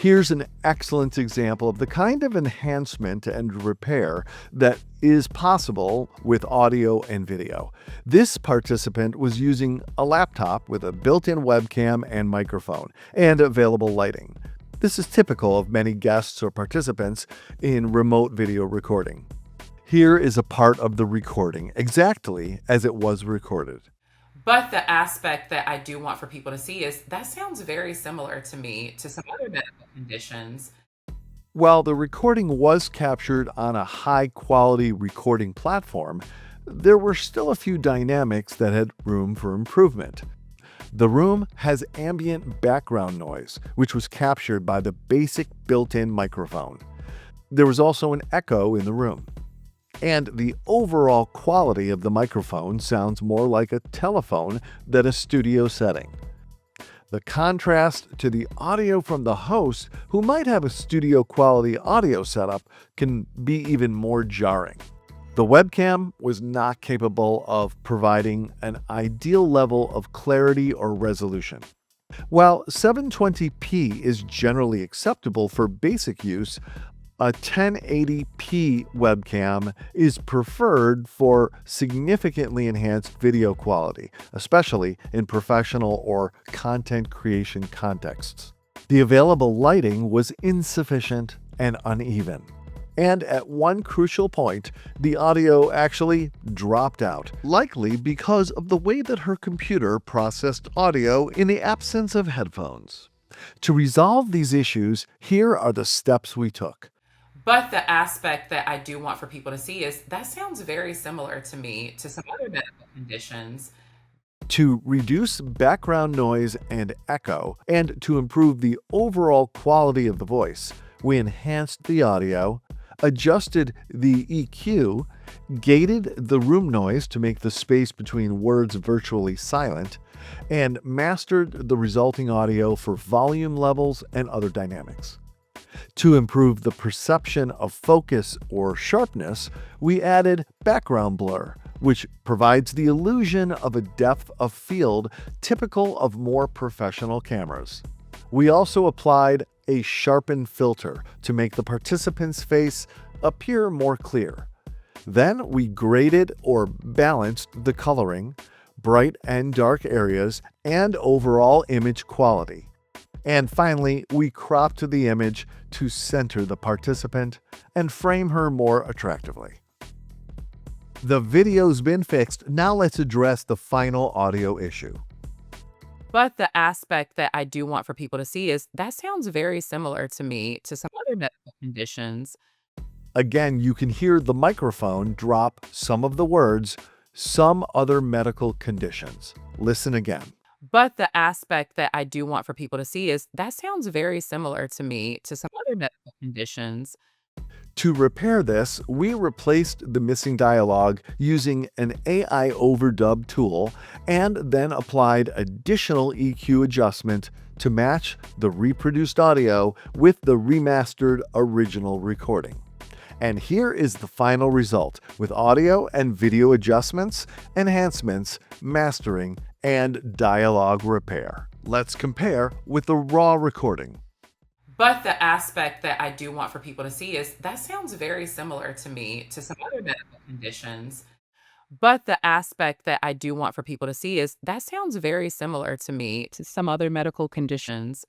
Here's an excellent example of the kind of enhancement and repair that is possible with audio and video. This participant was using a laptop with a built-in webcam and microphone and available lighting. This is typical of many guests or participants in remote video recording. Here is a part of the recording exactly as it was recorded. But the aspect that I do want for people to see is that sounds very similar to me to some other medical conditions. While the recording was captured on a high quality recording platform, there were still a few dynamics that had room for improvement. The room has ambient background noise, which was captured by the basic built in microphone. There was also an echo in the room. And the overall quality of the microphone sounds more like a telephone than a studio setting. The contrast to the audio from the host, who might have a studio quality audio setup, can be even more jarring. The webcam was not capable of providing an ideal level of clarity or resolution. While 720p is generally acceptable for basic use, a 1080p webcam is preferred for significantly enhanced video quality, especially in professional or content creation contexts. The available lighting was insufficient and uneven. And at one crucial point, the audio actually dropped out, likely because of the way that her computer processed audio in the absence of headphones. To resolve these issues, here are the steps we took. But the aspect that I do want for people to see is that sounds very similar to me to some other medical conditions. To reduce background noise and echo, and to improve the overall quality of the voice, we enhanced the audio, adjusted the EQ, gated the room noise to make the space between words virtually silent, and mastered the resulting audio for volume levels and other dynamics. To improve the perception of focus or sharpness, we added background blur, which provides the illusion of a depth of field typical of more professional cameras. We also applied a sharpen filter to make the participant's face appear more clear. Then we graded or balanced the coloring, bright and dark areas, and overall image quality. And finally, we cropped the image to center the participant and frame her more attractively. The video's been fixed, now let's address the final audio issue. But the aspect that I do want for people to see is that sounds very similar to me to some other medical conditions. Again, you can hear the microphone drop some of the words, some other medical conditions. Listen again. But the aspect that I do want for people to see is that sounds very similar to me to some other medical conditions. To repair this, we replaced the missing dialogue using an AI overdub tool and then applied additional EQ adjustment to match the reproduced audio with the remastered original recording. And here is the final result with audio and video adjustments, enhancements, mastering, and dialogue repair. Let's compare with the raw recording. But the aspect that I do want for people to see is that sounds very similar to me to some other medical conditions. But the aspect that I do want for people to see is that sounds very similar to me to some other medical conditions.